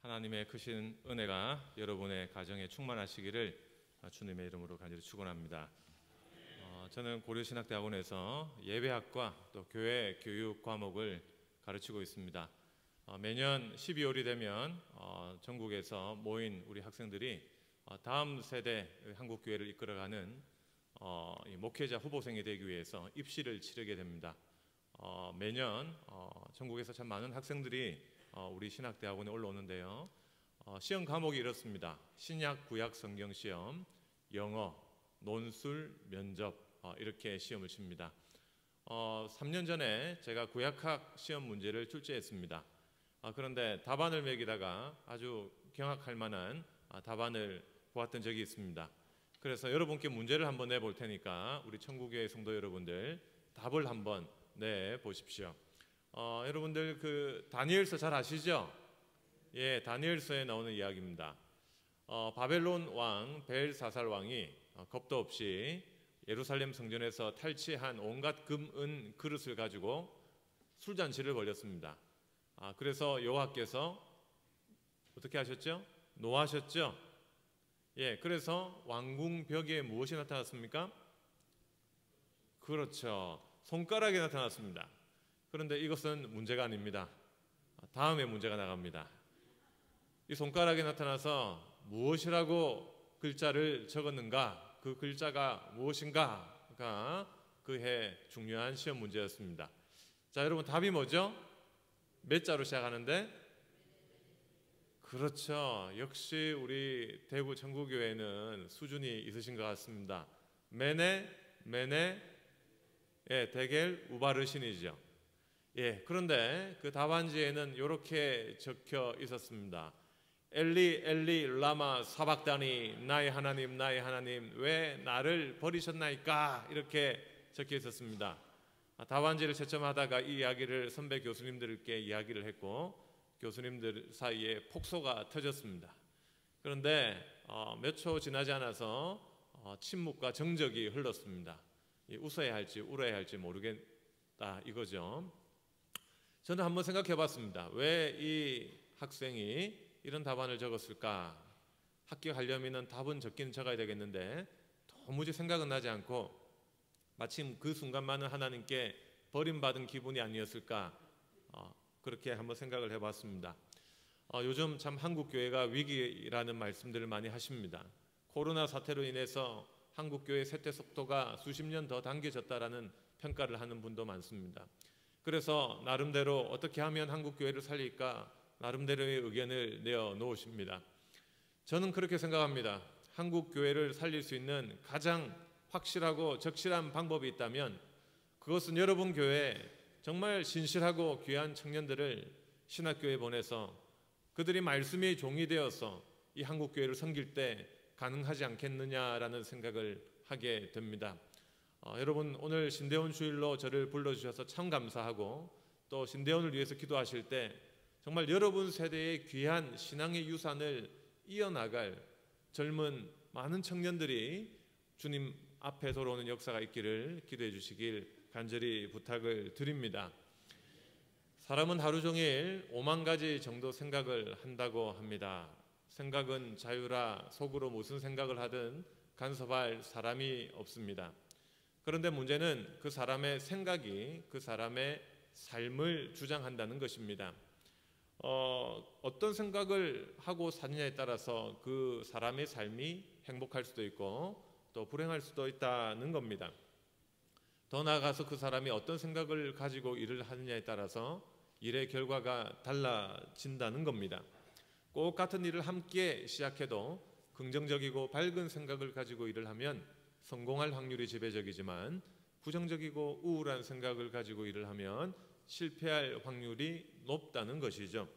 하나님의 크신 은혜가 여러분의 가정에 충만하시기를 주님의 이름으로 간절히 축원합니다. 저는 고려신학대학원에서 예배학과 또 교회 교육 과목을 가르치고 있습니다. 매년 12월이 되면 전국에서 모인 우리 학생들이 다음 세대 한국교회를 이끌어가는 목회자 후보생이 되기 위해서 입시를 치르게 됩니다. 매년 전국에서 참 많은 학생들이 우리 신학대학원에 올라오는데요. 시험 과목이 이렇습니다. 신약, 구약, 성경 시험, 영어, 논술, 면접 이렇게 시험을 칩니다. 3년 전에 제가 구약학 시험 문제를 출제했습니다. 그런데 답안을 매기다가 아주 경악할 만한 답안을 보았던 적이 있습니다. 그래서 여러분께 문제를 한번 내볼 테니까 우리 천국교회 성도 여러분들 답을 한번 내보십시오. 여러분들 그 다니엘서 잘 아시죠? 예, 다니엘서에 나오는 이야기입니다. 바벨론 왕 벨사살 왕이 겁도 없이 예루살렘 성전에서 탈취한 온갖 금, 은 그릇을 가지고 술잔치를 벌였습니다. 그래서 여호와께서 어떻게 하셨죠? 노하셨죠? 예, 그래서 왕궁 벽에 무엇이 나타났습니까? 그렇죠. 손가락이 나타났습니다. 그런데 이것은 문제가 아닙니다. 다음에 문제가 나갑니다. 이 손가락이 나타나서 무엇이라고 글자를 적었는가, 그 글자가 무엇인가가 그해 중요한 시험 문제였습니다. 자, 여러분 답이 뭐죠? 몇 자로 시작하는데? 그렇죠. 역시 우리 대구 천국교회는 수준이 있으신 것 같습니다. 메네, 예, 데겔, 우바르신이죠. 예, 그런데 그 답안지에는 이렇게 적혀 있었습니다. 엘리 엘리 라마 사박다니, 나의 하나님 나의 하나님 왜 나를 버리셨나이까, 이렇게 적혀 있었습니다. 답안지를 채점하다가 이 이야기를 선배 교수님들께 이야기를 했고 교수님들 사이에 폭소가 터졌습니다. 그런데 몇 초 지나지 않아서 침묵과 정적이 흘렀습니다. 웃어야 할지 울어야 할지 모르겠다 이거죠. 저는 한번 생각해 봤습니다. 왜 이 학생이 이런 답안을 적었을까? 합격하려면 답은 적긴 적어야 되겠는데 도무지 생각은 나지 않고 마침 그 순간만은 하나님께 버림받은 기분이 아니었을까? 그렇게 한번 생각을 해봤습니다. 요즘 참 한국교회가 위기라는 말씀들을 많이 하십니다. 코로나 사태로 인해서 한국교회 쇠퇴 속도가 수십 년 더 당겨졌다라는 평가를 하는 분도 많습니다. 그래서 나름대로 어떻게 하면 한국교회를 살릴까 나름대로의 의견을 내어놓으십니다. 저는 그렇게 생각합니다. 한국교회를 살릴 수 있는 가장 확실하고 적실한 방법이 있다면 그것은 여러분 교회에 정말 신실하고 귀한 청년들을 신학교에 보내서 그들이 말씀의 종이 되어서 이 한국교회를 섬길 때 가능하지 않겠느냐라는 생각을 하게 됩니다. 여러분 오늘 신대원 주일로 저를 불러주셔서 참 감사하고 또 신대원을 위해서 기도하실 때 정말 여러분 세대의 귀한 신앙의 유산을 이어나갈 젊은 많은 청년들이 주님 앞에 돌아오는 역사가 있기를 기도해 주시길 간절히 부탁을 드립니다. 사람은 하루 종일 5만 가지 정도 생각을 한다고 합니다. 생각은 자유라 속으로 무슨 생각을 하든 간섭할 사람이 없습니다. 그런데 문제는 그 사람의 생각이 그 사람의 삶을 주장한다는 것입니다. 어떤 생각을 하고 사느냐에 따라서 그 사람의 삶이 행복할 수도 있고 또 불행할 수도 있다는 겁니다. 더 나아가서 그 사람이 어떤 생각을 가지고 일을 하느냐에 따라서 일의 결과가 달라진다는 겁니다. 꼭 같은 일을 함께 시작해도 긍정적이고 밝은 생각을 가지고 일을 하면 성공할 확률이 지배적이지만 부정적이고 우울한 생각을 가지고 일을 하면 실패할 확률이 높다는 것이죠.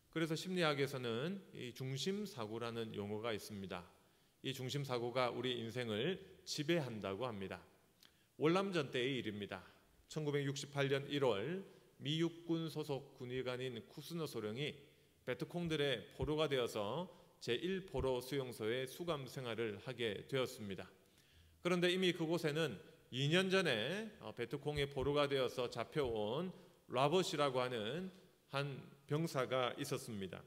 그래서 심리학에서는 이 중심사고라는 용어가 있습니다. 이 중심사고가 우리 인생을 지배한다고 합니다. 월남전 때의 일입니다. 1968년 1월 미 육군 소속 군의관인 쿠스너 소령이 베트콩들의 포로가 되어서 제1포로 수용소에 수감 생활을 하게 되었습니다. 그런데 이미 그곳에는 2년 전에 베트콩의 포로가 되어서 잡혀온 라버시라고 하는 한 병사가 있었습니다.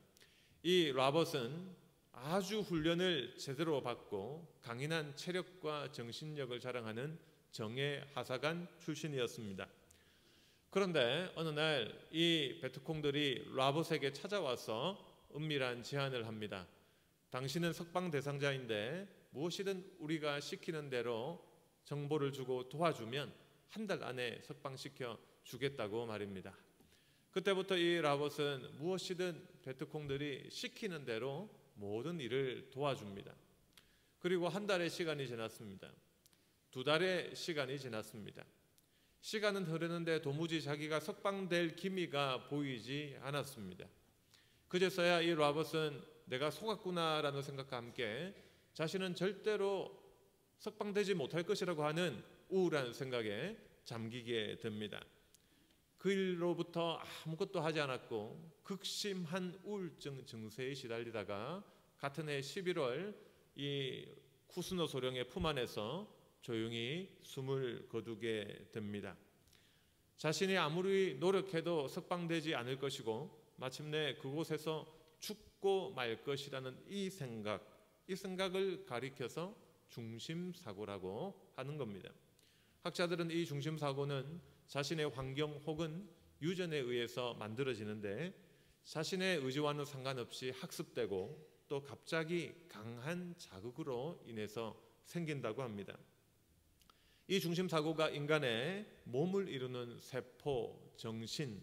이 라봇은 아주 훈련을 제대로 받고 강인한 체력과 정신력을 자랑하는 정예 하사관 출신이었습니다. 그런데 어느 날 이 베트콩들이 라봇에게 찾아와서 은밀한 제안을 합니다. 당신은 석방 대상자인데 무엇이든 우리가 시키는 대로 정보를 주고 도와주면 한 달 안에 석방시켜 주겠다고 말입니다. 그때부터 이 라봇은 무엇이든 베트콩들이 시키는 대로 모든 일을 도와줍니다. 그리고 한 달의 시간이 지났습니다. 2달의 시간이 지났습니다. 시간은 흐르는데 도무지 자기가 석방될 기미가 보이지 않았습니다. 그제서야 이 라봇은 내가 속았구나라는 생각과 함께 자신은 절대로 석방되지 못할 것이라고 하는 우울한 생각에 잠기게 됩니다. 그 일로부터 아무것도 하지 않았고 극심한 우울증 증세에 시달리다가 같은 해 11월 이 쿠스노 소령의 품 안에서 조용히 숨을 거두게 됩니다. 자신이 아무리 노력해도 석방되지 않을 것이고 마침내 그곳에서 죽고 말 것이라는 이 생각을 가리켜서 중심사고라고 하는 겁니다. 학자들은 이 중심사고는 자신의 환경 혹은 유전에 의해서 만들어지는데 자신의 의지와는 상관없이 학습되고 또 갑자기 강한 자극으로 인해서 생긴다고 합니다. 이 중심사고가 인간의 몸을 이루는 세포, 정신,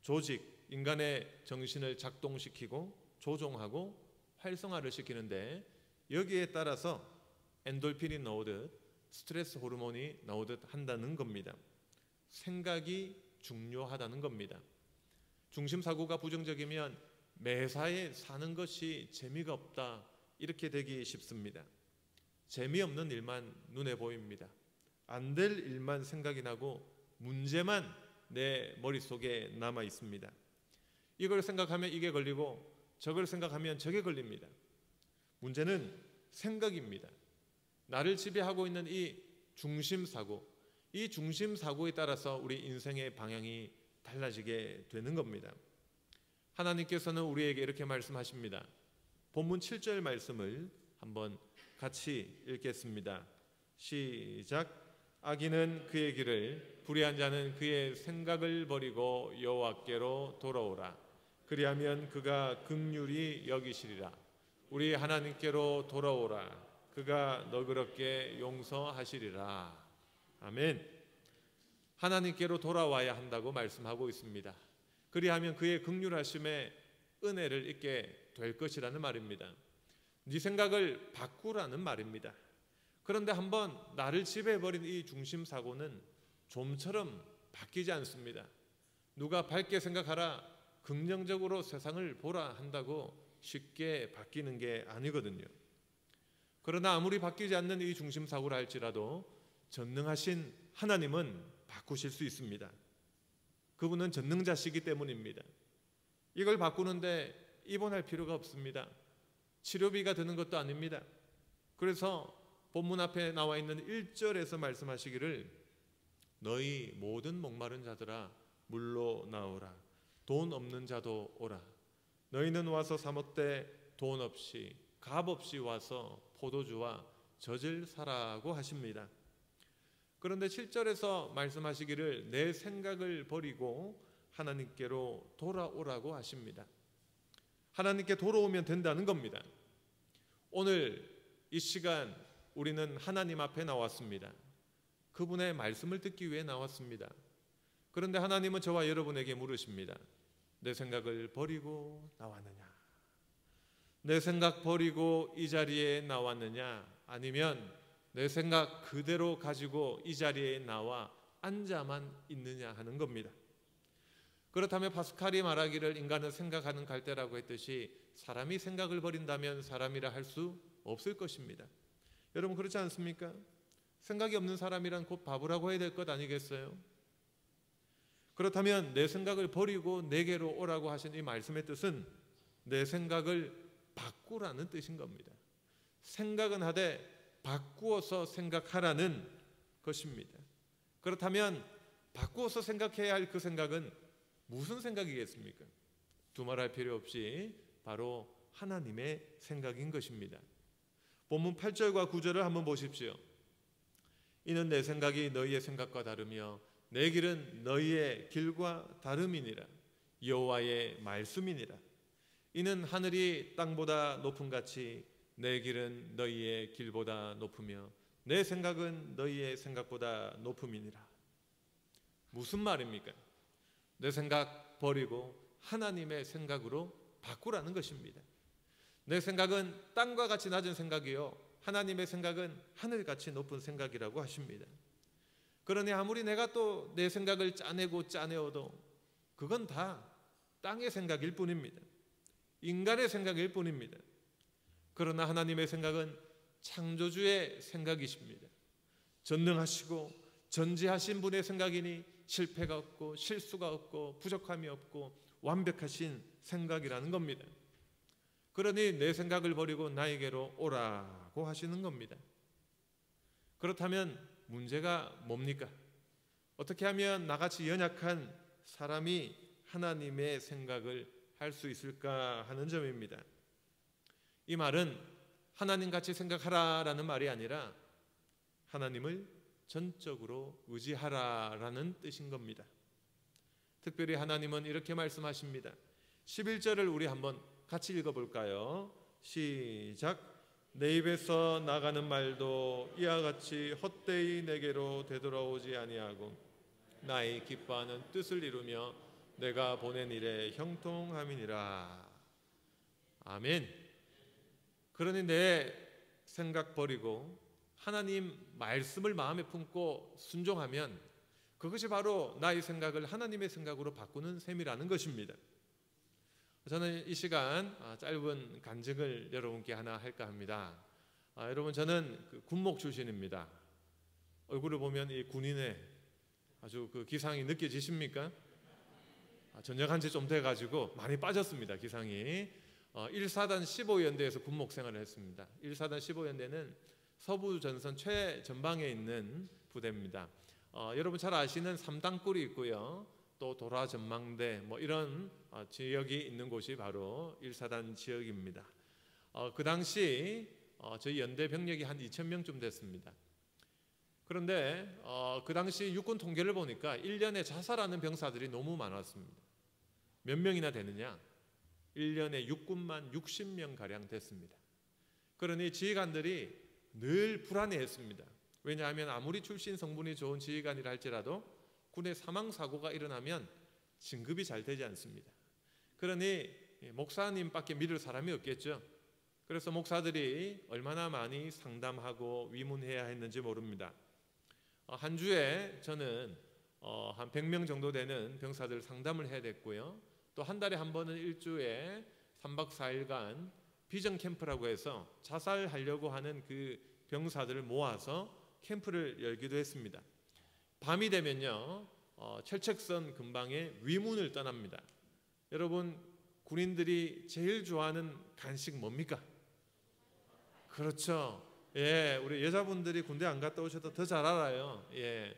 조직, 인간의 정신을 작동시키고 조종하고 활성화를 시키는데 여기에 따라서 엔돌핀이 나오듯 스트레스 호르몬이 나오듯 한다는 겁니다. 생각이 중요하다는 겁니다. 중심사고가 부정적이면 매사에 사는 것이 재미가 없다 이렇게 되기 쉽습니다. 재미없는 일만 눈에 보입니다. 안 될 일만 생각이 나고 문제만 내 머릿속에 남아 있습니다. 이걸 생각하면 이게 걸리고 저걸 생각하면 저게 걸립니다. 문제는 생각입니다. 나를 지배하고 있는 이 중심사고, 이 중심사고에 따라서 우리 인생의 방향이 달라지게 되는 겁니다. 하나님께서는 우리에게 이렇게 말씀하십니다. 본문 7절 말씀을 한번 같이 읽겠습니다. 시작. 악인은 그의 길을, 불의한 자는 그의 생각을 버리고 여호와께로 돌아오라. 그리하면 그가 긍휼히 여기시리라. 우리 하나님께로 돌아오라. 그가 너그럽게 용서하시리라. 아멘. 하나님께로 돌아와야 한다고 말씀하고 있습니다. 그리하면 그의 긍휼하심에 은혜를 입게 될 것이라는 말입니다. 네 생각을 바꾸라는 말입니다. 그런데 한번 나를 지배해버린 이 중심사고는 좀처럼 바뀌지 않습니다. 누가 밝게 생각하라, 긍정적으로 세상을 보라 한다고 쉽게 바뀌는 게 아니거든요. 그러나 아무리 바뀌지 않는 이 중심사고를 할지라도 전능하신 하나님은 바꾸실 수 있습니다. 그분은 전능자시기 때문입니다. 이걸 바꾸는데 입원할 필요가 없습니다. 치료비가 드는 것도 아닙니다. 그래서 본문 앞에 나와 있는 1절에서 말씀하시기를 너희 모든 목마른 자들아 물로 나오라. 돈 없는 자도 오라. 너희는 와서 사 먹되 돈 없이 값 없이 와서 포도주와 젖을 사라고 하십니다. 그런데 7절에서 말씀하시기를 내 생각을 버리고 하나님께로 돌아오라고 하십니다. 하나님께 돌아오면 된다는 겁니다. 오늘 이 시간 우리는 하나님 앞에 나왔습니다. 그분의 말씀을 듣기 위해 나왔습니다. 그런데 하나님은 저와 여러분에게 물으십니다. 내 생각을 버리고 나왔느냐? 내 생각 버리고 이 자리에 나왔느냐? 아니면 내 생각 그대로 가지고 이 자리에 나와 앉아만 있느냐 하는 겁니다. 그렇다면 파스칼이 말하기를 인간은 생각하는 갈대라고 했듯이 사람이 생각을 버린다면 사람이라 할 수 없을 것입니다. 여러분 그렇지 않습니까? 생각이 없는 사람이란 곧 바보라고 해야 될 것 아니겠어요? 그렇다면 내 생각을 버리고 내게로 오라고 하신 이 말씀의 뜻은 내 생각을 바꾸라는 뜻인 겁니다. 생각은 하되 바꾸어서 생각하라는 것입니다. 그렇다면 바꾸어서 생각해야 할 그 생각은 무슨 생각이겠습니까? 두말할 필요 없이 바로 하나님의 생각인 것입니다. 본문 8절과 9절을 한번 보십시오. 이는 내 생각이 너희의 생각과 다르며 내 길은 너희의 길과 다름이니라. 여호와의 말씀이니라. 이는 하늘이 땅보다 높음 같이 내 길은 너희의 길보다 높으며 내 생각은 너희의 생각보다 높음이니라. 무슨 말입니까? 내 생각 버리고 하나님의 생각으로 바꾸라는 것입니다. 내 생각은 땅과 같이 낮은 생각이요 하나님의 생각은 하늘같이 높은 생각이라고 하십니다. 그러니 아무리 내가 또 내 생각을 짜내고 짜내어도 그건 다 땅의 생각일 뿐입니다. 인간의 생각일 뿐입니다. 그러나 하나님의 생각은 창조주의 생각이십니다. 전능하시고 전지하신 분의 생각이니 실패가 없고 실수가 없고 부족함이 없고 완벽하신 생각이라는 겁니다. 그러니 내 생각을 버리고 나에게로 오라고 하시는 겁니다. 그렇다면 문제가 뭡니까? 어떻게 하면 나같이 연약한 사람이 하나님의 생각을 할 수 있을까 하는 점입니다. 이 말은 하나님같이 생각하라라는 말이 아니라 하나님을 전적으로 의지하라라는 뜻인 겁니다. 특별히 하나님은 이렇게 말씀하십니다. 11절을 우리 한번 같이 읽어볼까요? 시작. 내 입에서 나가는 말도 이와 같이 헛되이 내게로 되돌아오지 아니하고 나의 기뻐하는 뜻을 이루며 내가 보낸 일에 형통함이니라. 아멘. 그러니 내 생각 버리고 하나님 말씀을 마음에 품고 순종하면 그것이 바로 나의 생각을 하나님의 생각으로 바꾸는 셈이라는 것입니다. 저는 이 시간 짧은 간증을 여러분께 하나 할까 합니다. 여러분, 저는 군목 출신입니다. 얼굴을 보면 이 군인의 아주 그 기상이 느껴지십니까? 전역한 지 좀 돼가지고 많이 빠졌습니다. 기상이. 1사단 15연대에서 군목 생활을 했습니다. 1사단 15연대는 서부 전선 최전방에 있는 부대입니다. 여러분 잘 아시는 삼당굴이 있고요. 또 도라 전망대 뭐 이런 지역이 있는 곳이 바로 1사단 지역입니다. 그 당시 저희 연대 병력이 한 2,000명쯤 됐습니다. 그런데 그 당시 육군 통계를 보니까 1년에 자살하는 병사들이 너무 많았습니다. 몇 명이나 되느냐? 1년에 육군만 60명가량 됐습니다. 그러니 지휘관들이 늘 불안해했습니다. 왜냐하면 아무리 출신 성분이 좋은 지휘관이라 할지라도 군의 사망사고가 일어나면 진급이 잘 되지 않습니다. 그러니 목사님밖에 믿을 사람이 없겠죠. 그래서 목사들이 얼마나 많이 상담하고 위문해야 했는지 모릅니다. 한 주에 저는 한 100명 정도 되는 병사들 상담을 해야 됐고요. 또 한 달에 한 번은 일주에 3박 4일간 비전 캠프라고 해서 자살하려고 하는 그 병사들을 모아서 캠프를 열기도 했습니다. 밤이 되면요 철책선 근방에 위문을 떠납니다. 여러분, 군인들이 제일 좋아하는 간식 뭡니까? 그렇죠. 예, 우리 여자분들이 군대 안 갔다 오셔도 더 잘 알아요. 예,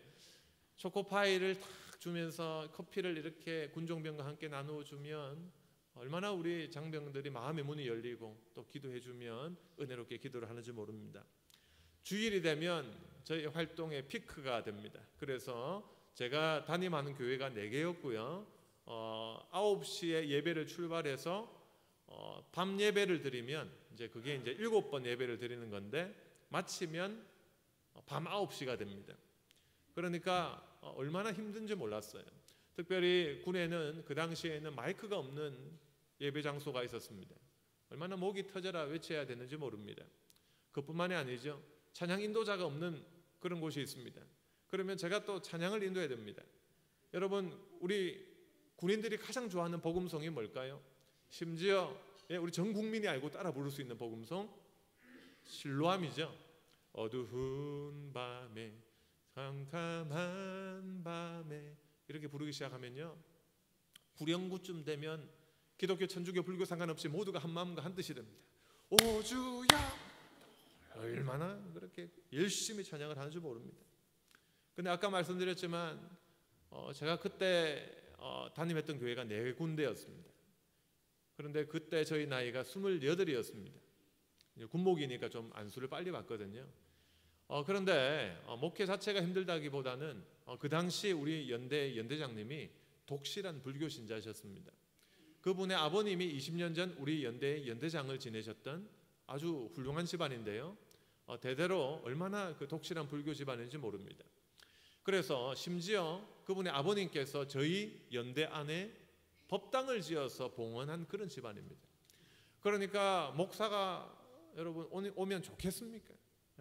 초코파이를 탁 주면서 커피를 이렇게 군종병과 함께 나누어 주면 얼마나 우리 장병들이 마음의 문이 열리고 또 기도해 주면 은혜롭게 기도를 하는지 모릅니다. 주일이 되면 저희 활동의 피크가 됩니다. 그래서 제가 담임하는 교회가 4개였고요. 9시에 예배를 출발해서 밤 예배를 드리면 이제 그게 이제 7번 예배를 드리는 건데 마치면 밤 9시가 됩니다. 그러니까 얼마나 힘든지 몰랐어요. 특별히 군에는 그 당시에는 마이크가 없는 예배 장소가 있었습니다. 얼마나 목이 터져라 외쳐야 되는지 모릅니다. 그뿐만이 아니죠. 찬양 인도자가 없는 그런 곳이 있습니다. 그러면 제가 또 찬양을 인도해야 됩니다. 여러분, 우리 군인들이 가장 좋아하는 복음송이 뭘까요? 심지어 우리 전 국민이 알고 따라 부를 수 있는 복음송 실로암이죠. 어두운 밤에 캄캄한 밤에 이렇게 부르기 시작하면요 구령구쯤 되면 기독교, 천주교, 불교 상관없이 모두가 한 마음과 한 뜻이 됩니다. 오 주야, 얼마나 그렇게 열심히 찬양을 하는지 모릅니다. 근데 아까 말씀드렸지만 제가 그때 담임했던 교회가 4군데였습니다. 그런데 그때 저희 나이가 28이었습니다. 군목이니까 좀 안수를 빨리 받거든요. 그런데 목회 자체가 힘들다기보다는 그 당시 우리 연대장님이 독실한 불교 신자셨습니다. 그분의 아버님이 20년 전 우리 연대의 연대장을 지내셨던 아주 훌륭한 집안인데요. 대대로 얼마나 그 독실한 불교 집안인지 모릅니다. 그래서 심지어 그분의 아버님께서 저희 연대 안에 법당을 지어서 봉헌한 그런 집안입니다. 그러니까 목사가 여러분 오면 좋겠습니까?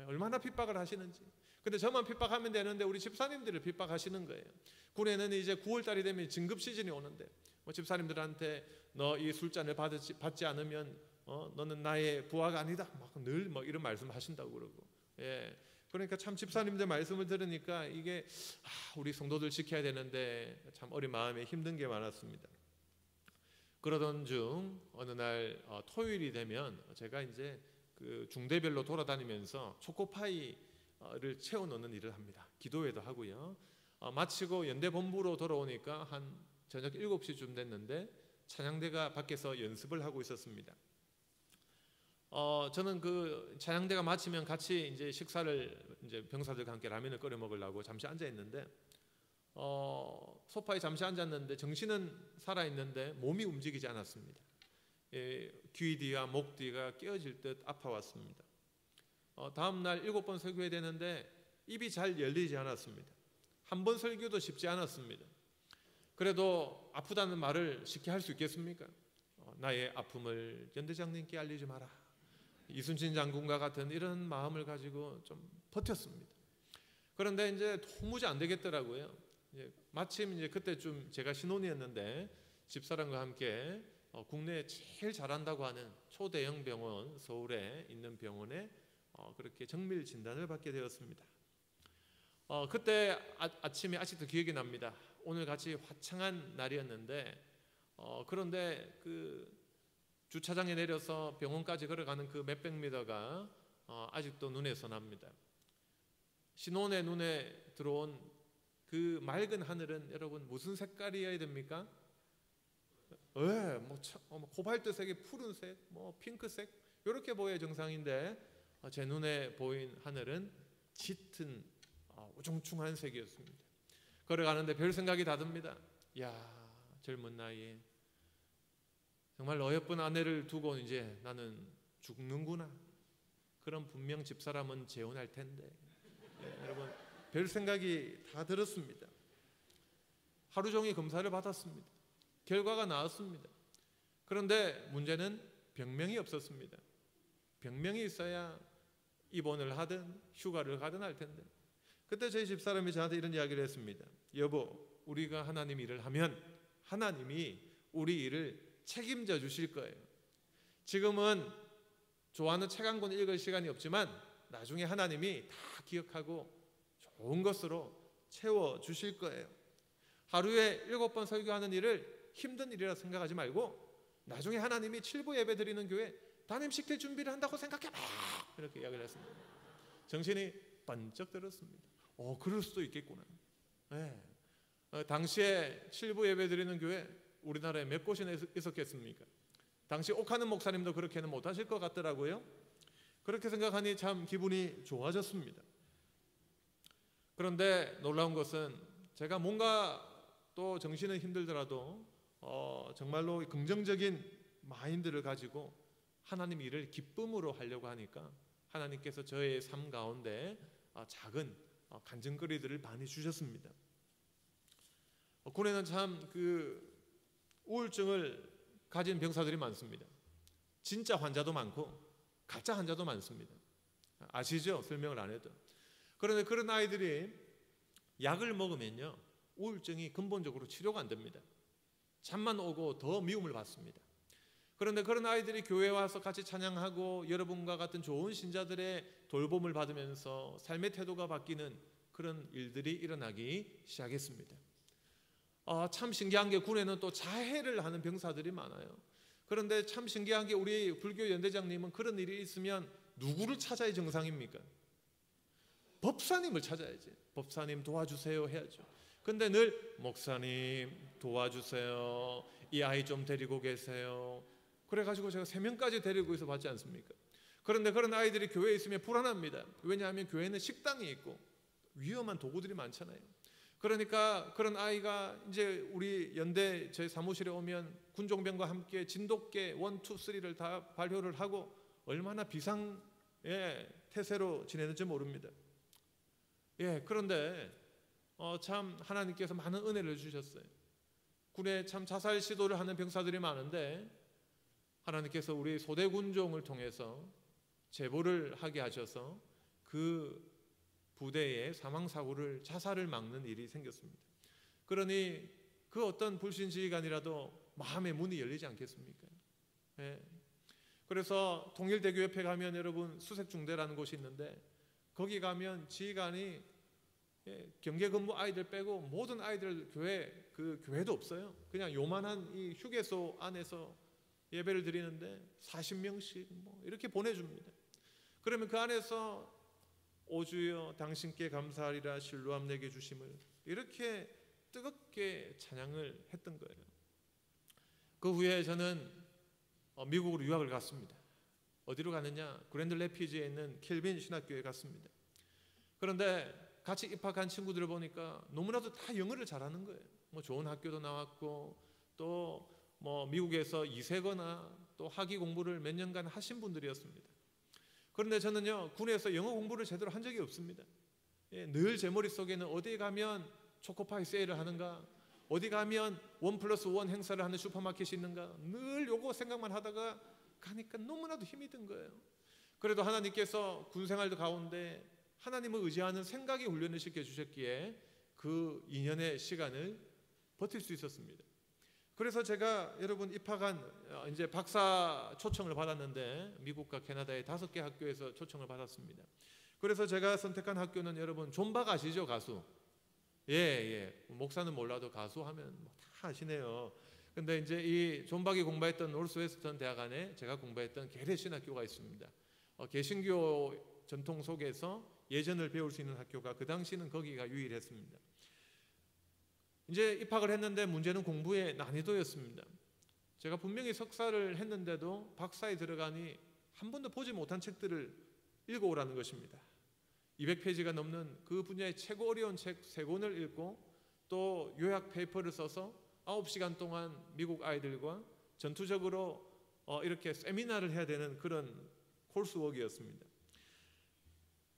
얼마나 핍박을 하시는지. 근데 저만 핍박하면 되는데 우리 집사님들을 핍박하시는 거예요. 군에는 이제 9월달이 되면 진급 시즌이 오는데 집사님들한테 너 이 술잔을 받지 않으면 너는 나의 부하가 아니다. 막 늘 이런 말씀 하신다고 그러고. 예. 그러니까 참 집사님들 말씀을 들으니까 이게 우리 성도들 지켜야 되는데 참 어린 마음에 힘든 게 많았습니다. 그러던 중 어느 날 토요일이 되면 제가 이제 그 중대별로 돌아다니면서 초코파이를 채워놓는 일을 합니다. 기도회도 하고요. 마치고 연대 본부로 돌아오니까 한 저녁 7시쯤 됐는데 찬양대가 밖에서 연습을 하고 있었습니다. 저는 그 찬양대가 마치면 같이 이제 식사를 이제 병사들과 함께 라면을 끓여 먹으려고 잠시 앉아 있는데 소파에 잠시 앉았는데 정신은 살아 있는데 몸이 움직이지 않았습니다. 귀 뒤와 목 뒤가 깨어질 듯 아파왔습니다. 다음 날 7번 설교해야 되는데 입이 잘 열리지 않았습니다. 한 번 설교도 쉽지 않았습니다. 그래도 아프다는 말을 쉽게 할 수 있겠습니까? 나의 아픔을 연대장님께 알리지 마라. 이순신 장군과 같은 이런 마음을 가지고 좀 버텼습니다. 그런데 이제 도무지 안 되겠더라고요. 마침 이제 그때쯤 제가 신혼이었는데 집사람과 함께 국내에 제일 잘한다고 하는 초대형 병원, 서울에 있는 병원에 그렇게 정밀 진단을 받게 되었습니다. 그때 아침에 아직도 기억이 납니다. 오늘 같이 화창한 날이었는데 그런데 그 주차장에 내려서 병원까지 걸어가는 그 몇백 미터가 아직도 눈에서 납니다. 신혼의 눈에 들어온 그 맑은 하늘은 여러분 무슨 색깔이어야 됩니까? 코발트색의 푸른색, 핑크색 이렇게 보여야 정상인데 제 눈에 보인 하늘은 짙은 우중충한 색이었습니다. 걸어가는데 별 생각이 다 듭니다. 야, 젊은 나이에 정말 어여쁜 아내를 두고 이제 나는 죽는구나. 그럼 분명 집사람은 재혼할 텐데. 여러분 별 생각이 다 들었습니다. 하루 종일 검사를 받았습니다. 결과가 나왔습니다. 그런데 문제는 병명이 없었습니다. 병명이 있어야 입원을 하든 휴가를 가든 할 텐데. 그때 저희 집사람이 저한테 이런 이야기를 했습니다. 여보, 우리가 하나님 일을 하면 하나님이 우리 일을 책임져 주실 거예요. 지금은 좋아하는 책 한 권 읽을 시간이 없지만 나중에 하나님이 다 기억하고 좋은 것으로 채워 주실 거예요. 하루에 7번 설교하는 일을 힘든 일이라 생각하지 말고 나중에 하나님이 7부 예배 드리는 교회 담임식 때 준비를 한다고 생각해봐. 이렇게 이야기를 했습니다. 정신이 번쩍 들었습니다. 그럴 수도 있겠구나. 네. 당시에 7부 예배 드리는 교회 우리나라에 몇 곳이나 있었겠습니까? 당시 옥하는 목사님도 그렇게는 못하실 것 같더라고요. 그렇게 생각하니 참 기분이 좋아졌습니다. 그런데 놀라운 것은 제가 뭔가 또 정신은 힘들더라도 정말로 긍정적인 마인드를 가지고 하나님 일을 기쁨으로 하려고 하니까 하나님께서 저의 삶 가운데 작은 간증거리들을 많이 주셨습니다. 군에는 참 그 우울증을 가진 병사들이 많습니다. 진짜 환자도 많고 가짜 환자도 많습니다. 아시죠? 설명을 안 해도. 그런데 그런 아이들이 약을 먹으면요 우울증이 근본적으로 치료가 안 됩니다. 잠만 오고 더 미움을 받습니다. 그런데 그런 아이들이 교회에 와서 같이 찬양하고 여러분과 같은 좋은 신자들의 돌봄을 받으면서 삶의 태도가 바뀌는 그런 일들이 일어나기 시작했습니다. 참 신기한 게 군에는 또 자해를 하는 병사들이 많아요. 그런데 참 신기한 게 우리 불교 연대장님은 그런 일이 있으면 누구를 찾아야 정상입니까? 법사님을 찾아야지. 법사님 도와주세요 해야죠. 근데 늘 목사님 도와주세요. 이 아이 좀 데리고 계세요. 그래가지고 제가 3명까지 데리고 있어 봤지 않습니까? 그런데 그런 아이들이 교회에 있으면 불안합니다. 왜냐하면 교회는 식당이 있고 위험한 도구들이 많잖아요. 그러니까 그런 아이가 이제 우리 연대 저희 사무실에 오면 군종병과 함께 진돗개 1, 2, 3를 다 발효를 하고 얼마나 비상의 태세로 지내는지 모릅니다. 그런데 참 하나님께서 많은 은혜를 주셨어요. 군에 참 자살 시도를 하는 병사들이 많은데 하나님께서 우리 소대군종을 통해서 제보를 하게 하셔서 그 부대의 사망사고를 자살을 막는 일이 생겼습니다. 그러니 그 어떤 불신지휘관이라도 마음의 문이 열리지 않겠습니까? 그래서 통일대교 옆에 가면 여러분 수색중대라는 곳이 있는데 거기 가면 지휘관이 경계 근무 아이들 빼고 모든 아이들 교회도 없어요. 그냥 요만한 이 휴게소 안에서 예배를 드리는데 40명씩 이렇게 보내줍니다. 그러면 그 안에서 오주여 당신께 감사하리라 실로암 내게 주심을 이렇게 뜨겁게 찬양을 했던 거예요. 그 후에 저는 미국으로 유학을 갔습니다. 어디로 가느냐? 그랜드 레피지에 있는 켈빈 신학교에 갔습니다. 그런데 같이 입학한 친구들을 보니까 너무나도 다 영어를 잘하는 거예요. 좋은 학교도 나왔고 또 미국에서 2세거나 또 학위 공부를 몇 년간 하신 분들이었습니다. 그런데 저는요 군에서 영어 공부를 제대로 한 적이 없습니다. 늘 제 머릿속에는 어디 가면 초코파이 세일을 하는가, 어디 가면 1+1 행사를 하는 슈퍼마켓이 있는가, 늘 요거 생각만 하다가 가니까 너무나도 힘이 든 거예요. 그래도 하나님께서 군 생활도 가운데 하나님을 의지하는 생각의 훈련을 시켜주셨기에 그 2년의 시간을 버틸 수 있었습니다. 그래서 제가 여러분 입학한 이제 박사 초청을 받았는데 미국과 캐나다의 5개 학교에서 초청을 받았습니다. 그래서 제가 선택한 학교는 여러분 존박 아시죠? 가수. 목사는 몰라도 가수 하면 다 아시네요. 근데 이제 이 존박이 공부했던 노스웨스턴 대학 안에 제가 공부했던 계례신학교가 있습니다. 개신교 전통 속에서 예전을 배울 수 있는 학교가 그 당시는 거기가 유일했습니다. 이제 입학을 했는데 문제는 공부의 난이도였습니다. 제가 분명히 석사를 했는데도 박사에 들어가니 한 번도 보지 못한 책들을 읽어오라는 것입니다. 200페이지가 넘는 그 분야의 최고 어려운 책 3권을 읽고 또 요약 페이퍼를 써서 9시간 동안 미국 아이들과 전투적으로 이렇게 세미나를 해야 되는 그런 콜스워크였습니다.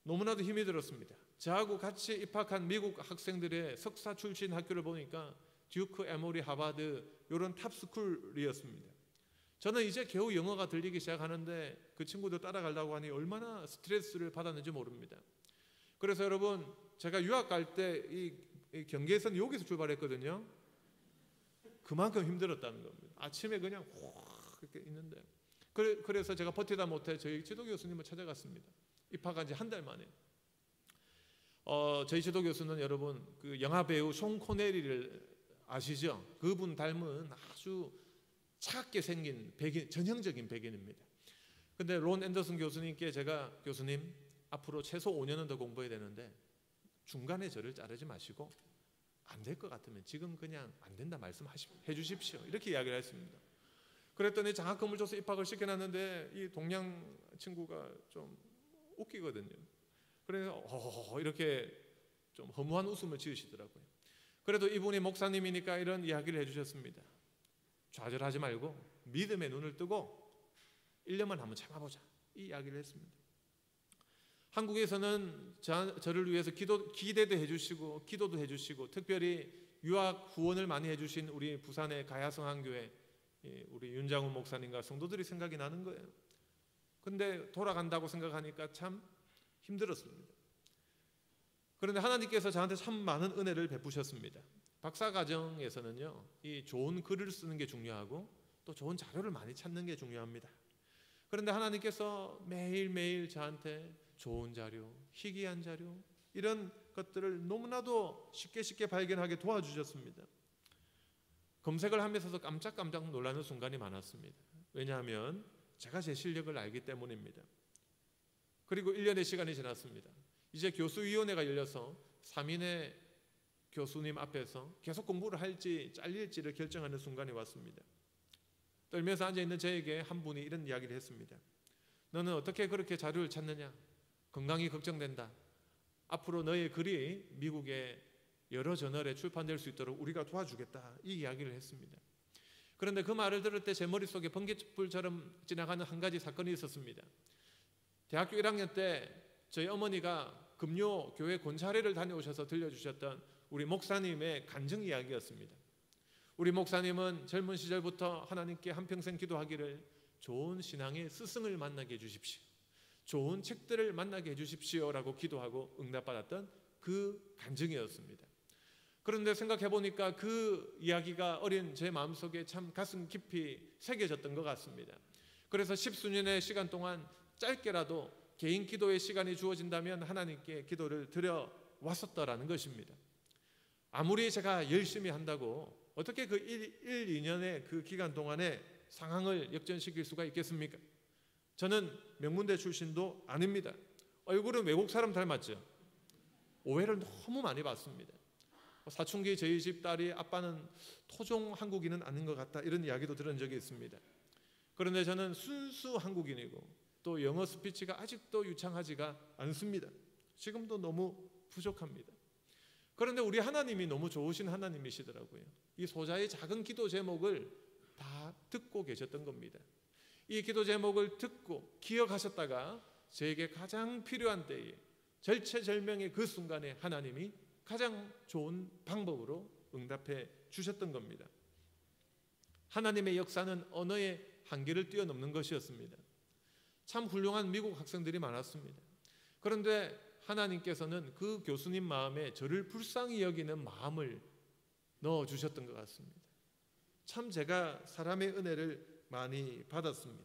너무나도 힘이 들었습니다. 저하고 같이 입학한 미국 학생들의 석사 출신 학교를 보니까 듀크, 에모리, 하버드 이런 탑스쿨이었습니다. 저는 이제 겨우 영어가 들리기 시작하는데 그 친구들 따라가려고 하니 얼마나 스트레스를 받았는지 모릅니다. 그래서 여러분 제가 유학 갈 때 이 경계선 여기서 출발했거든요. 그만큼 힘들었다는 겁니다. 아침에 그냥 확 이렇게 있는데 그래서 제가 버티다 못해 저희 지도 교수님을 찾아갔습니다. 입학한 지 한 달 만에. 저희 지도 교수는 여러분 그 영화 배우 숀 코네리를 아시죠? 그분 닮은 아주 차갑게 생긴 백인, 전형적인 백인입니다. 근데 론 앤더슨 교수님께 제가 교수님 앞으로 최소 5년은 더 공부해야 되는데 중간에 저를 자르지 마시고 안 될 것 같으면 지금 그냥 안 된다 말씀해 주십시오. 이렇게 이야기를 했습니다. 그랬더니 장학금을 줘서 입학을 시켜놨는데 이 동양 친구가 좀 웃기거든요. 그래서 이렇게 좀 허무한 웃음을 지으시더라고요. 그래도 이분이 목사님이니까 이런 이야기를 해주셨습니다. 좌절하지 말고 믿음의 눈을 뜨고 1년만 한번 참아보자, 이 이야기를 했습니다. 한국에서는 저를 위해서 기대도 해주시고 기도도 해주시고 특별히 유학 후원을 많이 해주신 우리 부산의 가야성한교회 우리 윤장훈 목사님과 성도들이 생각이 나는 거예요. 근데 돌아간다고 생각하니까 참 힘들었습니다. 그런데 하나님께서 저한테 참 많은 은혜를 베푸셨습니다. 박사과정에서는요, 이 좋은 글을 쓰는 게 중요하고 또 좋은 자료를 많이 찾는 게 중요합니다. 그런데 하나님께서 매일매일 저한테 좋은 자료, 희귀한 자료 이런 것들을 너무나도 쉽게 발견하게 도와주셨습니다. 검색을 하면서도 깜짝깜짝 놀라는 순간이 많았습니다. 왜냐하면 제가 제 실력을 알기 때문입니다. 그리고 1년의 시간이 지났습니다. 이제 교수위원회가 열려서 3인의 교수님 앞에서 계속 공부를 할지 잘릴지를 결정하는 순간이 왔습니다. 떨면서 앉아있는 저에게 한 분이 이런 이야기를 했습니다. 너는 어떻게 그렇게 자료를 찾느냐? 건강이 걱정된다. 앞으로 너의 글이 미국의 여러 저널에 출판될 수 있도록 우리가 도와주겠다. 이 이야기를 했습니다. 그런데 그 말을 들을 때 제 머릿속에 번개불처럼 지나가는 한 가지 사건이 있었습니다. 대학교 1학년 때 저희 어머니가 금요 교회 권사례를 다녀오셔서 들려주셨던 우리 목사님의 간증 이야기였습니다. 우리 목사님은 젊은 시절부터 하나님께 한평생 기도하기를 좋은 신앙의 스승을 만나게 해주십시오, 좋은 책들을 만나게 해주십시오라고 기도하고 응답받았던 그 간증이었습니다. 그런데 생각해 보니까 그 이야기가 어린 제 마음속에 참 가슴 깊이 새겨졌던 것 같습니다. 그래서 10수년의 시간 동안 짧게라도 개인 기도의 시간이 주어진다면 하나님께 기도를 드려 왔었다라는 것입니다. 아무리 제가 열심히 한다고 어떻게 그 1, 2년의 그 기간 동안에 상황을 역전시킬 수가 있겠습니까? 저는 명문대 출신도 아닙니다. 얼굴은 외국 사람 닮았죠. 오해를 너무 많이 받습니다. 사춘기 저희 집 딸이 아빠는 토종 한국인은 아닌 것 같다, 이런 이야기도 들은 적이 있습니다. 그런데 저는 순수 한국인이고 또 영어 스피치가 아직도 유창하지가 않습니다. 지금도 너무 부족합니다. 그런데 우리 하나님이 너무 좋으신 하나님이시더라고요. 이 소자의 작은 기도 제목을 다 듣고 계셨던 겁니다. 이 기도 제목을 듣고 기억하셨다가 저에게 가장 필요한 때에 절체절명의 그 순간에 하나님이 가장 좋은 방법으로 응답해 주셨던 겁니다. 하나님의 역사는 언어의 한계를 뛰어넘는 것이었습니다. 참 훌륭한 미국 학생들이 많았습니다. 그런데 하나님께서는 그 교수님 마음에 저를 불쌍히 여기는 마음을 넣어주셨던 것 같습니다. 참 제가 사람의 은혜를 많이 받았습니다.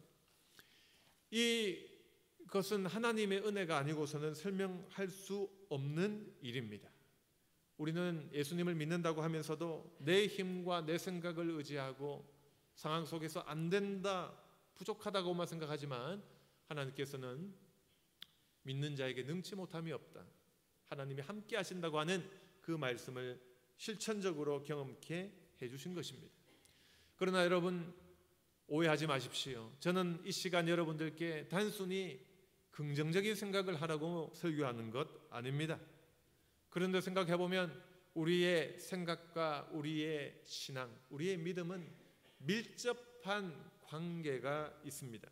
이것은 하나님의 은혜가 아니고서는 설명할 수 없는 일입니다. 우리는 예수님을 믿는다고 하면서도 내 힘과 내 생각을 의지하고 상황 속에서 안 된다, 부족하다고만 생각하지만 하나님께서는 믿는 자에게 능치 못함이 없다, 하나님이 함께 하신다고 하는 그 말씀을 실천적으로 경험케 해주신 것입니다. 그러나 여러분 오해하지 마십시오. 저는 이 시간 여러분들께 단순히 긍정적인 생각을 하라고 설교하는 것 아닙니다. 그런데 생각해보면 우리의 생각과 우리의 신앙, 우리의 믿음은 밀접한 관계가 있습니다.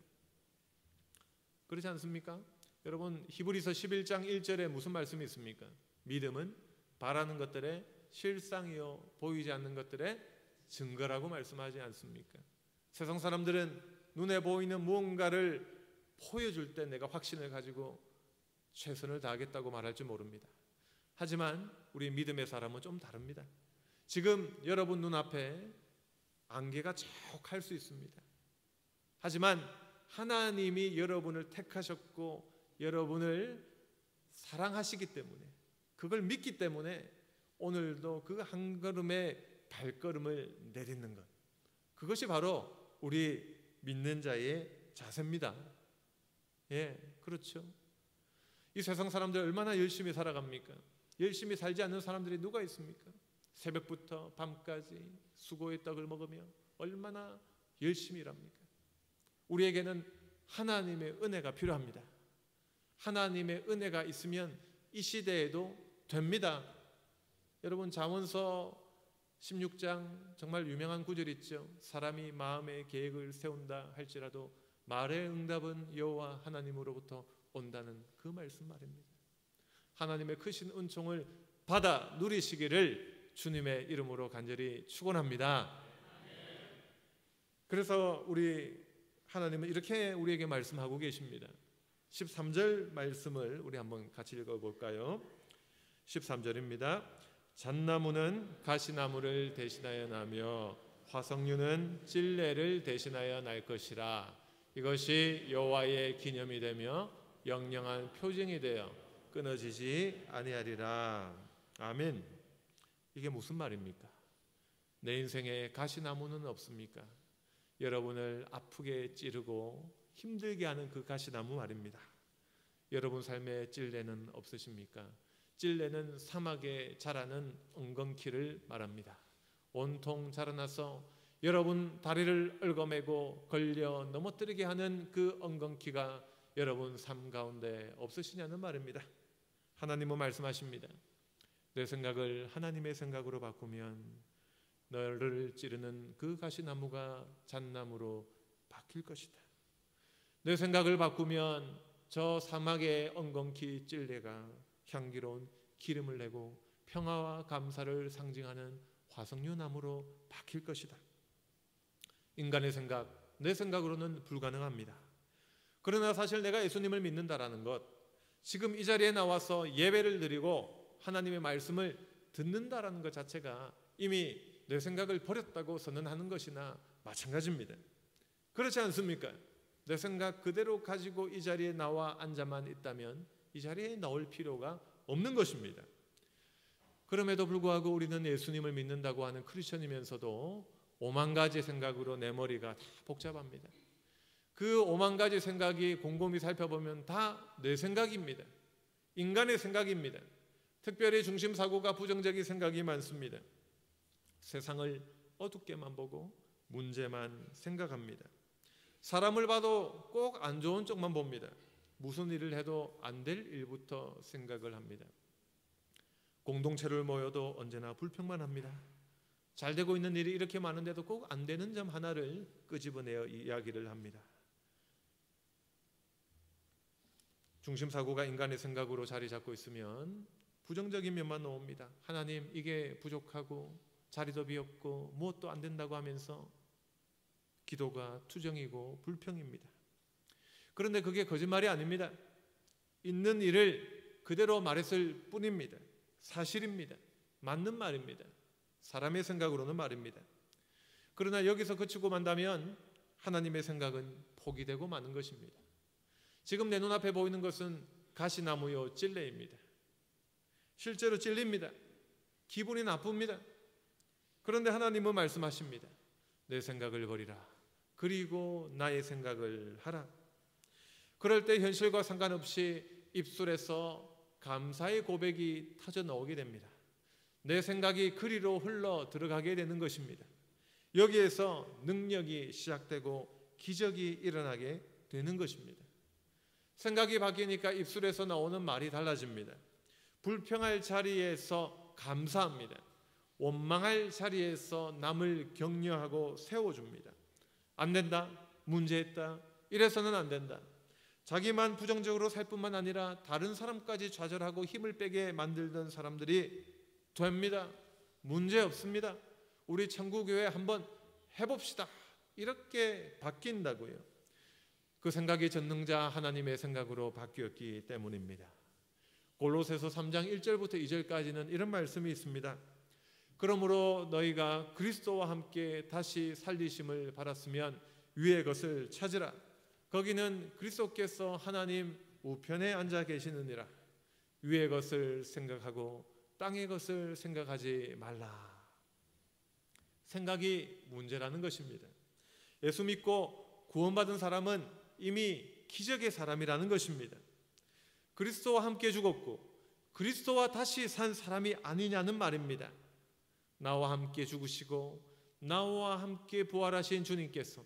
그렇지 않습니까? 여러분 히브리서 11장 1절에 무슨 말씀이 있습니까? 믿음은 바라는 것들의 실상이요 보이지 않는 것들의 증거라고 말씀하지 않습니까? 세상 사람들은 눈에 보이는 무언가를 보여줄 때 내가 확신을 가지고 최선을 다하겠다고 말할지 모릅니다. 하지만 우리 믿음의 사람은 좀 다릅니다. 지금 여러분 눈앞에 안개가 촉할 수 있습니다. 하지만 하나님이 여러분을 택하셨고 여러분을 사랑하시기 때문에, 그걸 믿기 때문에 오늘도 그 한 걸음의 발걸음을 내딛는 것, 그것이 바로 우리 믿는 자의 자세입니다. 예, 그렇죠. 이 세상 사람들 얼마나 열심히 살아갑니까? 열심히 살지 않는 사람들이 누가 있습니까? 새벽부터 밤까지 수고의 떡을 먹으며 얼마나 열심히 일합니까? 우리에게는 하나님의 은혜가 필요합니다. 하나님의 은혜가 있으면 이 시대에도 됩니다. 여러분 잠언서 16장 정말 유명한 구절이 있죠. 사람이 마음의 계획을 세운다 할지라도 말의 응답은 여호와 하나님으로부터 온다는 그 말씀 말입니다. 하나님의 크신 은총을 받아 누리시기를 주님의 이름으로 간절히 축원합니다. 그래서 우리 하나님은 이렇게 우리에게 말씀하고 계십니다. 13절 말씀을 우리 한번 같이 읽어볼까요? 13절입니다. 잣나무는 가시나무를 대신하여 나며 화석류는 찔레를 대신하여 날 것이라. 이것이 여호와의 기념이 되며 영영한 표징이 되어 끊어지지 아니하리라. 아멘. 이게 무슨 말입니까? 내 인생에 가시나무는 없습니까? 여러분을 아프게 찌르고 힘들게 하는 그 가시나무 말입니다. 여러분 삶에 찔레는 없으십니까? 찔레는 사막에 자라는 엉겅퀴를 말합니다. 온통 자라나서 여러분 다리를 얽어매고 걸려 넘어뜨리게 하는 그 엉겅퀴가 여러분 삶 가운데 없으시냐는 말입니다. 하나님은 말씀하십니다. 내 생각을 하나님의 생각으로 바꾸면 너를 찌르는 그 가시나무가 잣나무로 바뀔 것이다. 내 생각을 바꾸면 저 사막의 엉겅퀴 찔레가 향기로운 기름을 내고 평화와 감사를 상징하는 화석류 나무로 바뀔 것이다. 인간의 생각, 내 생각으로는 불가능합니다. 그러나 사실 내가 예수님을 믿는다라는 것, 지금 이 자리에 나와서 예배를 드리고 하나님의 말씀을 듣는다라는 것 자체가 이미 내 생각을 버렸다고 선언하는 것이나 마찬가지입니다. 그렇지 않습니까? 내 생각 그대로 가지고 이 자리에 나와 앉아만 있다면 이 자리에 나올 필요가 없는 것입니다. 그럼에도 불구하고 우리는 예수님을 믿는다고 하는 크리스천이면서도 5만 가지 생각으로 내 머리가 다 복잡합니다. 그 5만 가지 생각이 곰곰이 살펴보면 다 내 생각입니다. 인간의 생각입니다. 특별히 중심사고가 부정적인 생각이 많습니다. 세상을 어둡게만 보고 문제만 생각합니다. 사람을 봐도 꼭 안 좋은 쪽만 봅니다. 무슨 일을 해도 안 될 일부터 생각을 합니다. 공동체를 모여도 언제나 불평만 합니다. 잘 되고 있는 일이 이렇게 많은데도 꼭 안 되는 점 하나를 끄집어내어 이야기를 합니다. 중심사고가 인간의 생각으로 자리 잡고 있으면 부정적인 면만 나옵니다. 하나님, 이게 부족하고 자리도 비었고 무엇도 안 된다고 하면서 기도가 투정이고 불평입니다. 그런데 그게 거짓말이 아닙니다. 있는 일을 그대로 말했을 뿐입니다. 사실입니다. 맞는 말입니다. 사람의 생각으로는 말입니다. 그러나 여기서 그치고 만다면 하나님의 생각은 포기되고 마는 것입니다. 지금 내 눈앞에 보이는 것은 가시나무요 찔레입니다. 실제로 찔립니다. 기분이 나쁩니다. 그런데 하나님은 말씀하십니다. 내 생각을 버리라. 그리고 나의 생각을 하라. 그럴 때 현실과 상관없이 입술에서 감사의 고백이 터져 나오게 됩니다. 내 생각이 그리로 흘러 들어가게 되는 것입니다. 여기에서 능력이 시작되고 기적이 일어나게 되는 것입니다. 생각이 바뀌니까 입술에서 나오는 말이 달라집니다. 불평할 자리에서 감사합니다. 원망할 자리에서 남을 격려하고 세워줍니다. 안 된다, 문제했다, 이래서는 안 된다. 자기만 부정적으로 살 뿐만 아니라 다른 사람까지 좌절하고 힘을 빼게 만들던 사람들이 됩니다. 문제 없습니다. 우리 천국교회 한번 해봅시다. 이렇게 바뀐다고요. 그 생각이 전능자 하나님의 생각으로 바뀌었기 때문입니다. 골로새서 3장 1절부터 2절까지는 이런 말씀이 있습니다. 그러므로 너희가 그리스도와 함께 다시 살리심을 받았으면 위의 것을 찾으라. 거기는 그리스도께서 하나님 우편에 앉아 계시느니라. 위의 것을 생각하고 땅의 것을 생각하지 말라. 생각이 문제라는 것입니다. 예수 믿고 구원받은 사람은 이미 기적의 사람이라는 것입니다. 그리스도와 함께 죽었고 그리스도와 다시 산 사람이 아니냐는 말입니다. 나와 함께 죽으시고 나와 함께 부활하신 주님께서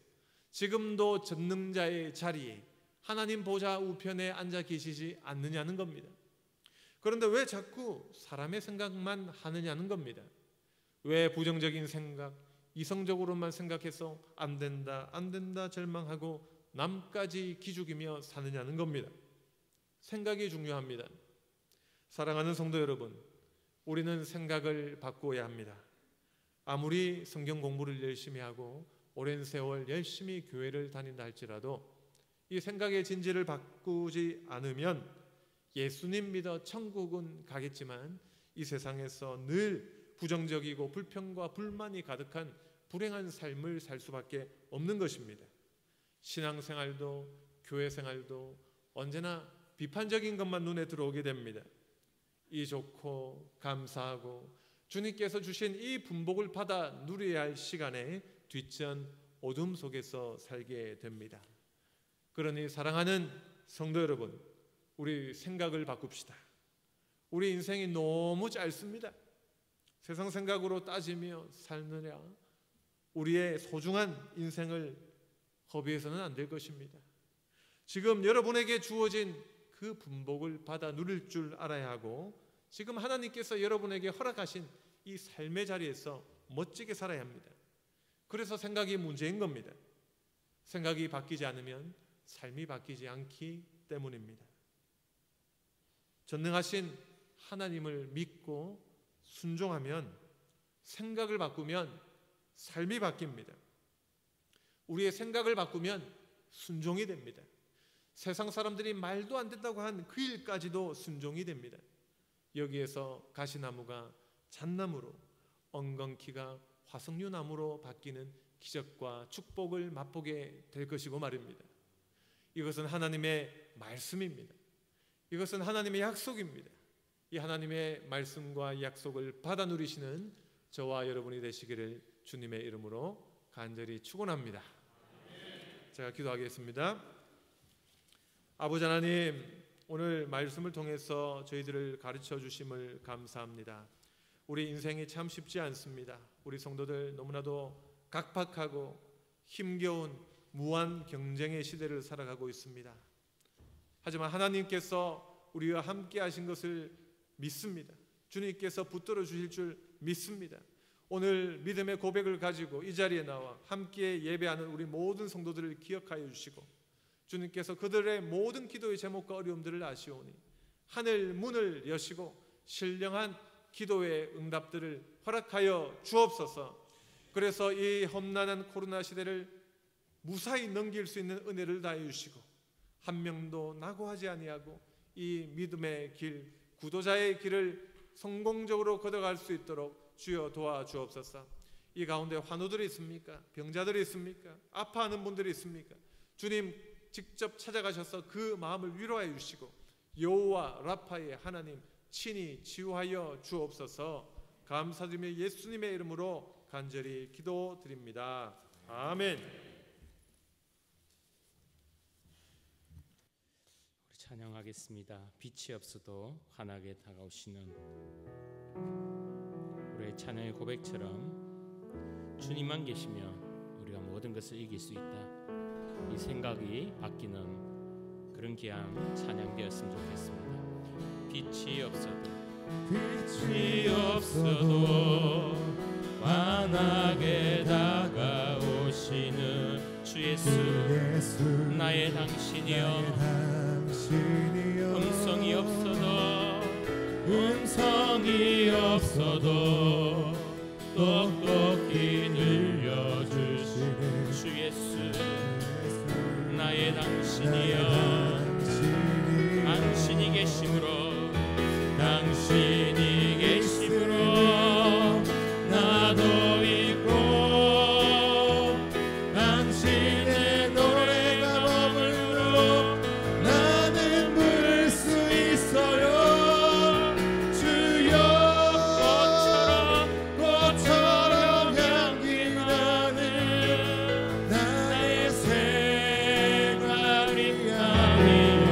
지금도 전능자의 자리에 하나님 보좌 우편에 앉아 계시지 않느냐는 겁니다. 그런데 왜 자꾸 사람의 생각만 하느냐는 겁니다. 왜 부정적인 생각, 이성적으로만 생각해서 안 된다, 안 된다 절망하고 남까지 기죽이며 사느냐는 겁니다. 생각이 중요합니다. 사랑하는 성도 여러분, 우리는 생각을 바꾸어야 합니다. 아무리 성경 공부를 열심히 하고 오랜 세월 열심히 교회를 다닌다 할지라도 이 생각의 진지를 바꾸지 않으면 예수님 믿어 천국은 가겠지만 이 세상에서 늘 부정적이고 불평과 불만이 가득한 불행한 삶을 살 수밖에 없는 것입니다. 신앙생활도 교회 생활도 언제나 비판적인 것만 눈에 들어오게 됩니다. 이 좋고 감사하고 주님께서 주신 이 분복을 받아 누려야 할 시간에 뒷전 어둠 속에서 살게 됩니다. 그러니 사랑하는 성도 여러분, 우리 생각을 바꿉시다. 우리 인생이 너무 짧습니다. 세상 생각으로 따지며 살느냐 우리의 소중한 인생을 허비해서는 안 될 것입니다. 지금 여러분에게 주어진 그 분복을 받아 누릴 줄 알아야 하고, 지금 하나님께서 여러분에게 허락하신 이 삶의 자리에서 멋지게 살아야 합니다. 그래서 생각이 문제인 겁니다. 생각이 바뀌지 않으면 삶이 바뀌지 않기 때문입니다. 전능하신 하나님을 믿고 순종하면, 생각을 바꾸면 삶이 바뀝니다. 우리의 생각을 바꾸면 순종이 됩니다. 세상 사람들이 말도 안 된다고 한 그 일까지도 순종이 됩니다. 여기에서 가시나무가 잣나무로, 엉겅퀴가 화석류나무로 바뀌는 기적과 축복을 맛보게 될 것이고 말입니다. 이것은 하나님의 말씀입니다. 이것은 하나님의 약속입니다. 이 하나님의 말씀과 약속을 받아 누리시는 저와 여러분이 되시기를 주님의 이름으로 간절히 축원합니다. 제가 기도하겠습니다. 아버지 하나님, 오늘 말씀을 통해서 저희들을 가르쳐 주심을 감사합니다. 우리 인생이 참 쉽지 않습니다. 우리 성도들 너무나도 각박하고 힘겨운 무한 경쟁의 시대를 살아가고 있습니다. 하지만 하나님께서 우리와 함께 하신 것을 믿습니다. 주님께서 붙들어 주실 줄 믿습니다. 오늘 믿음의 고백을 가지고 이 자리에 나와 함께 예배하는 우리 모든 성도들을 기억하여 주시고, 주님께서 그들의 모든 기도의 제목과 어려움들을 아시오니 하늘 문을 여시고 신령한 기도의 응답들을 허락하여 주옵소서. 그래서 이 험난한 코로나 시대를 무사히 넘길 수 있는 은혜를 다해 주시고, 한 명도 낙오하지 아니하고 이 믿음의 길, 구도자의 길을 성공적으로 걷어갈 수 있도록 주여 도와주옵소서. 이 가운데 환우들이 있습니까? 병자들이 있습니까? 아파하는 분들이 있습니까? 주님 직접 찾아가셔서 그 마음을 위로하여 주시고, 여호와 라파의 하나님 친히 치유하여 주옵소서. 감사드리며 예수님의 이름으로 간절히 기도드립니다. 아멘. 우리 찬양하겠습니다. 빛이 없어도 환하게 다가오시는, 우리의 찬양의 고백처럼 주님만 계시면 우리가 모든 것을 이길 수 있다, 이 생각이 바뀌는 그런 귀한 찬양되었으면 좋겠습니다. 빛이 없어도 환하게 다가오시는 주 예수, 나의 당신이여. 음성이 없어도 똑똑히 들려주시는 주 예수, 나의 당신이여. 당신이 계심으로 나도 있고, 당신의 노래가 머물러 나는 부를 수 있어요. 주여, 꽃처럼 향기 나는 나의 생활이 아니요.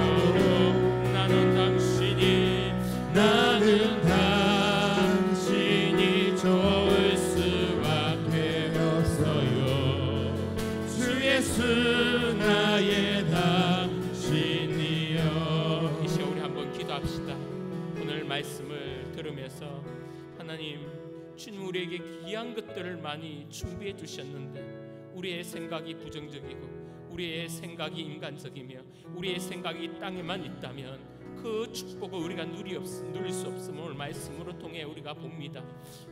나는 당신이 좋을 수밖에 없어요. 주 예수, 나의 당신이여. 이 시간 우리 한번 기도합시다. 오늘 말씀을 들으면서, 하나님, 주님 우리에게 귀한 것들을 많이 준비해 주셨는데 우리의 생각이 부정적이고 우리의 생각이 인간적이며 우리의 생각이 땅에만 있다면 그 축복을 우리가 누릴 수 없음을 오늘 말씀으로 통해 우리가 봅니다.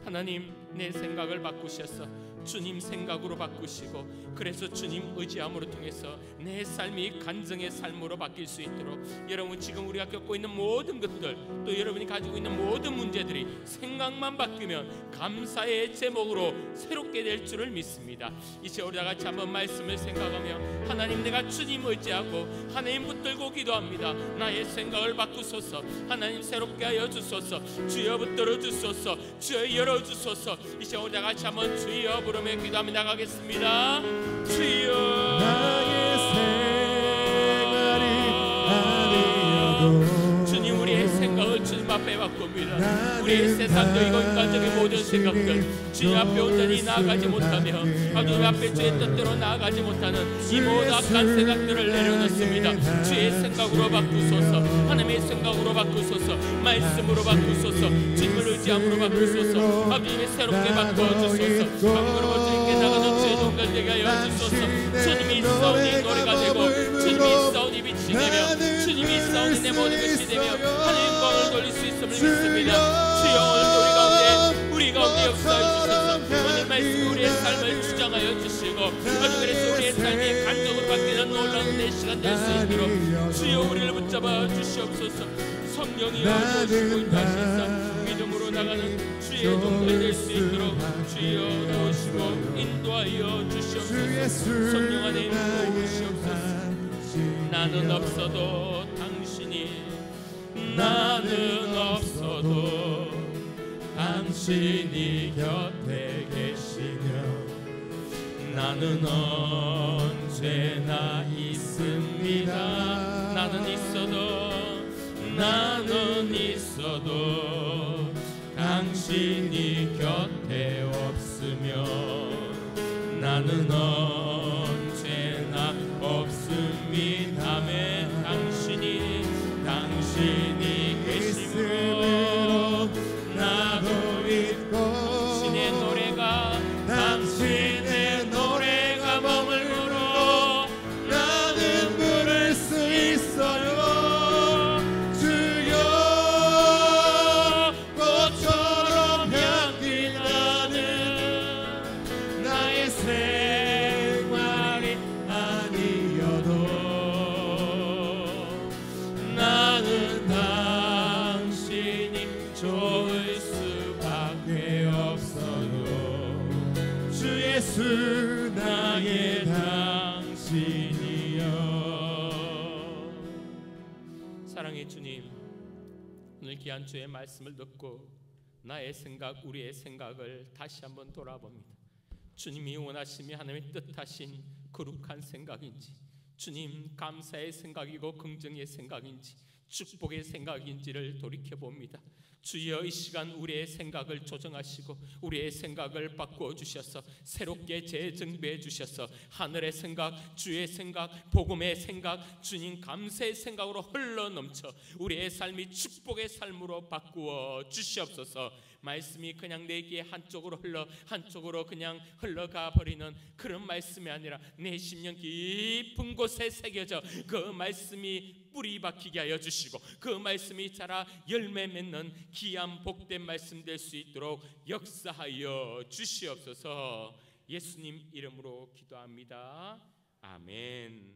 하나님, 내 생각을 바꾸셔서 주님 생각으로 바꾸시고, 그래서 주님 의지함으로 통해서 내 삶이 간증의 삶으로 바뀔 수 있도록, 여러분 지금 우리가 겪고 있는 모든 것들, 또 여러분이 가지고 있는 모든 문제들이 생각만 바뀌면 감사의 제목으로 새롭게 될 줄을 믿습니다. 이제 우리 다 같이 한번 말씀을 생각하며, 하나님, 내가 주님 의지하고 하나님 붙들고 기도합니다. 나의 생각을 바꾸소서. 하나님, 새롭게 하여 주소서. 주여 붙들어 주소서. 주여 열어 주소서. 이제 우리 다 같이 한번 주여 부르며 기도하며 나가겠습니다. 주여, 나의 생활이 아니어도 주님, 우리의 생각을 주님 앞에 바꿉니다. 우리의 세상적이고 인간적인 모든 생각들 주님 앞에 온전히 나아가지 못하며 주님 앞에 주의 뜻대로 나아가지 못하는 이 모든 악한 생각들을 내려놓습니다. 주의 생각으로 바꾸소서. 하나님의 생각으로 바꾸소서. 말씀으로 바꾸소서. 주님을 의지함으로 바꾸소서. 주님의 새롭게 바꿔주소서. 앞으로 주님께 나가는 주의 종들 되게 하여 주소서. 주님이 싸우니 노래가 되고 주님이 싸우니 빛이 되며 주님이 싸우니 내 모든 것이 되며 하나님 영광을 돌릴 수 있음을 믿습니다. 주여 오늘 우리 가운데 역사해 주셔서 오늘 말씀 우리의 삶을 주장하여 주시고 아주 그래서 우리의 삶이 감정으로 바뀌는 놀라운 내 시간 될 수 있도록 주여 우리를 붙잡아 주시옵소서. 성령이여 도우시고 인도하시사 믿음으로 나가는 주의 종들 될 수 있도록 주여 도우시고 인도하여 주시옵소서. 성령 안에 도우시옵소서. 나는 없어도 당신이 나는 없어도 당신이 곁에 계시며 나는 언제나 있습니다. 나는 있어도 당신이 곁에 없으면 나는 언제나 없습니다. 당신이 계시므로 나도 있고 당신의 노래가 머물므로 나는 부를 수 있어요. 주여 꽃처럼 향기 나는 나의 생활이 아니어도 나는 당신이 좋을 수밖에 없어요. 주 예수 나의 당신이여. 사랑의 주님, 오늘 귀한 주의 말씀을 듣고 나의 생각, 우리의 생각을 다시 한번 돌아봅니다. 주님이 원하심이 하나님의 뜻하신 거룩한 생각인지, 주님 감사의 생각이고 긍정의 생각인지 축복의 생각인지를 돌이켜봅니다. 주여 이 시간 우리의 생각을 조정하시고 우리의 생각을 바꾸어 주셔서 새롭게 재정비해 주셔서 하늘의 생각, 주의 생각, 복음의 생각, 주님 감사의 생각으로 흘러넘쳐 우리의 삶이 축복의 삶으로 바꾸어 주시옵소서. 말씀이 그냥 내 귀에 한쪽으로 그냥 흘러가 버리는 그런 말씀이 아니라 내 심령 깊은 곳에 새겨져 그 말씀이 뿌리 박히게 하여 주시고 그 말씀이 자라 열매 맺는 귀한 복된 말씀 될 수 있도록 역사하여 주시옵소서. 예수님 이름으로 기도합니다. 아멘.